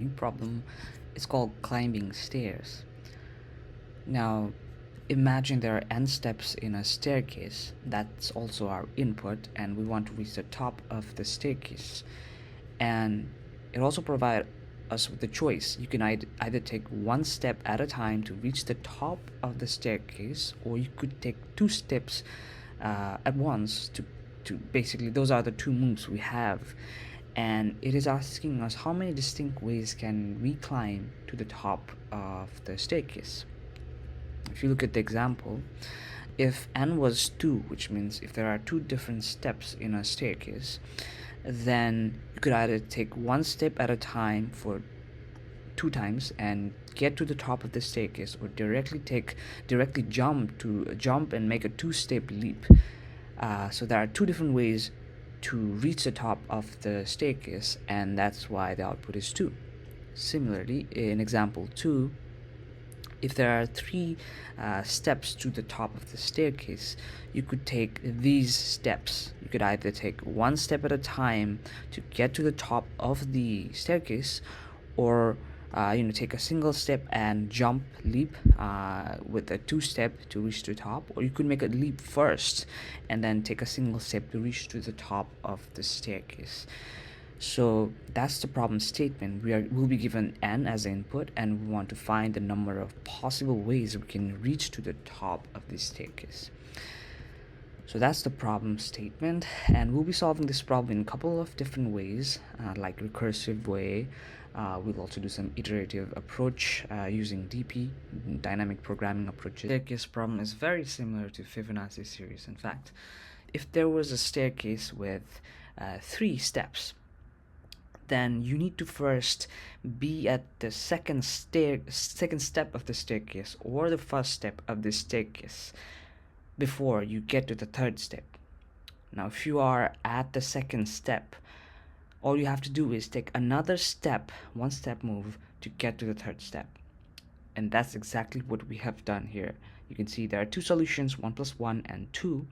new problem. It's called climbing stairs. Now, imagine there are n steps in a staircase. That's also our input, and we want to reach the top of the staircase. And it also provides us with the choice. You can either take one step at a time to reach the top of the staircase, or you could take two steps at once to basically, those are the two moves we have. And it is asking us how many distinct ways can we climb to the top of the staircase. If you look at the example, if n was 2, which means if there are two different steps in a staircase, then you could either take one step at a time for 2 times and get to the top of the staircase, or directly jump and make a 2-step leap. So there are two different ways to reach the top of the staircase, and that's why the output is 2. Similarly, in example 2, if there are 3 steps to the top of the staircase, you could take these steps. You could either take one step at a time to get to the top of the staircase, or take a single step and leap with a 2-step to reach the top, or you could make a leap first and then take a single step to reach to the top of the staircase. So that's the problem statement. We'll be given n as the input, and we want to find the number of possible ways we can reach to the top of the staircase. So that's the problem statement, and we'll be solving this problem in a couple of different ways, like recursive way. We'll also do some iterative approach using DP, dynamic programming approaches. The staircase problem is very similar to Fibonacci series. In fact, if there was a staircase with 3 steps, then you need to first be at the second step of the staircase, or the first step of the staircase, before you get to the third step. Now, if you are at the second step, all you have to do is take another step, one step move, to get to the third step. And that's exactly what we have done here. You can see there are 2 solutions, 1 plus 1 and 2.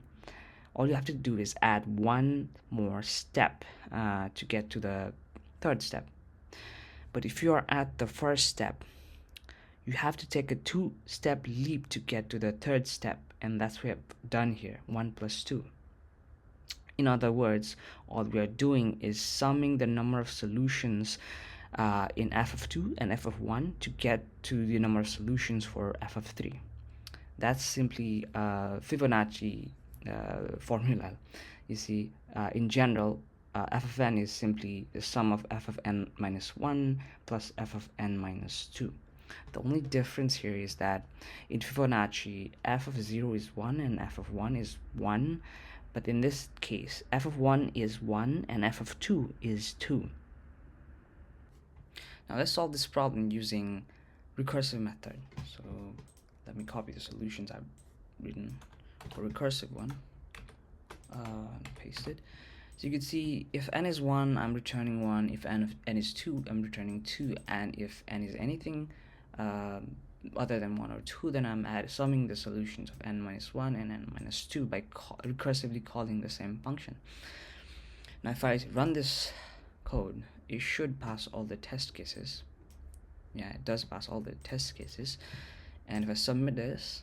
All you have to do is add one more step to get to the third step. But if you are at the first step, you have to take a 2-step leap to get to the third step, and that's what we have done here, 1 plus 2. In other words, all we are doing is summing the number of solutions in f of 2 and f of 1 to get to the number of solutions for f of 3. That's simply a Fibonacci formula. You see, in general, f of n is simply the sum of f of n minus 1 plus f of n minus 2. The only difference here is that in Fibonacci, f of 0 is 1 and f of 1 is 1. But in this case, f of 1 is 1 and f of 2 is 2. Now let's solve this problem using recursive method. So let me copy the solutions I've written for recursive one. Paste it. So you can see if n is 1, I'm returning 1. If n is 2, I'm returning 2. And if n is anything other than 1 or 2, then I'm summing the solutions of n minus 1 and n minus 2 by recursively calling the same function. Now if I run this code, it should pass all the test cases. Yeah, it does pass all the test cases. And if I submit this,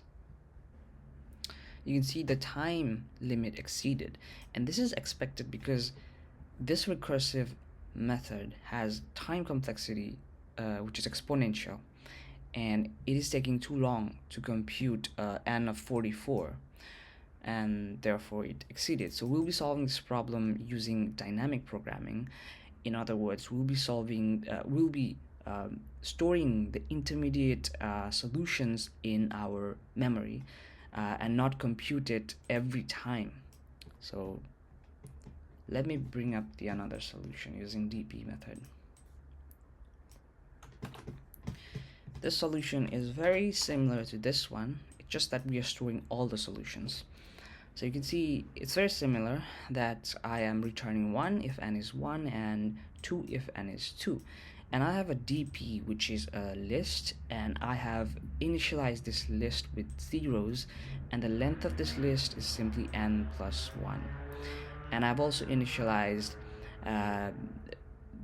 you can see the time limit exceeded. And this is expected because this recursive method has time complexity which is exponential, and it is taking too long to compute n of 44, and therefore it exceeded. So we'll be solving this problem using dynamic programming. In other words, we'll be storing the intermediate solutions in our memory and not compute it every time. So let me bring up another solution using DP method. This solution is very similar to this one. It's just that we are storing all the solutions. So you can see it's very similar, that I am returning 1 if n is 1 and 2 if n is 2. And I have a DP, which is a list, and I have initialized this list with zeros, and the length of this list is simply n plus 1. And I've also initialized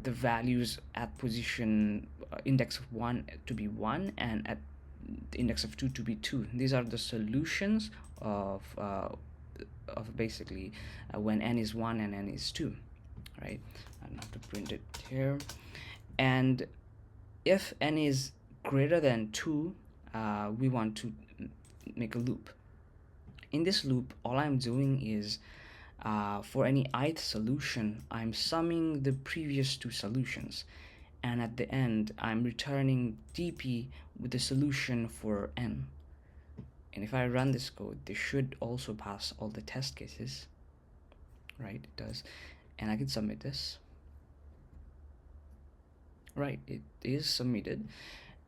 the values at position index of 1 to be 1 and at the index of 2 to be 2. These are the solutions of basically when n is 1 and n is 2, right? I don't have to print it here. And if n is greater than 2, we want to make a loop. In this loop, all I'm doing is for any ith solution, I'm summing the previous two solutions, and at the end I'm returning dp with the solution for n. And if I run this code, this should also pass all the test cases, right? It does. And I can submit this. Right, it is submitted,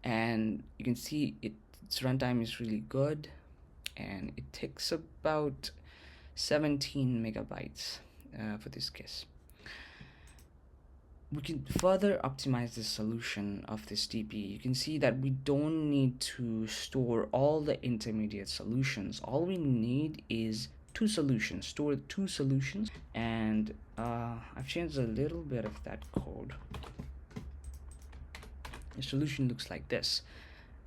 and you can see its runtime is really good, and it takes about 17 megabytes for this case. We can further optimize the solution of this DP. You can see that we don't need to store all the intermediate solutions. All we need is two solutions, store two solutions, and I've changed a little bit of that code. The solution looks like this.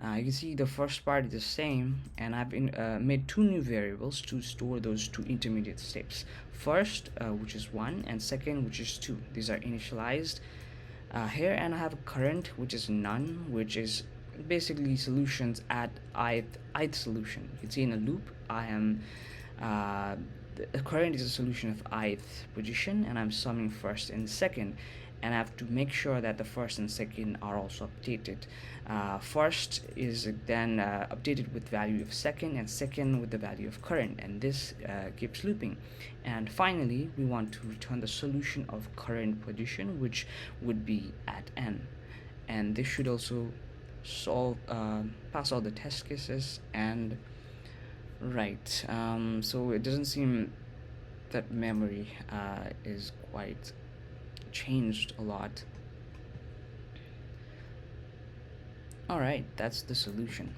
You can see the first part is the same, and I've made two new variables to store those two intermediate steps. First, which is 1, and second, which is 2. These are initialized here, and I have a current, which is none, which is basically solutions at ith solution. You can see in a loop, I am the current is a solution of ith position, and I'm summing first and second, and I have to make sure that the first and second are also updated. First is then updated with value of second, and second with the value of current, and this keeps looping. And finally, we want to return the solution of current position, which would be at n, and this should also solve pass all the test cases. And right, so it doesn't seem that memory is quite changed a lot. Alright, that's the solution.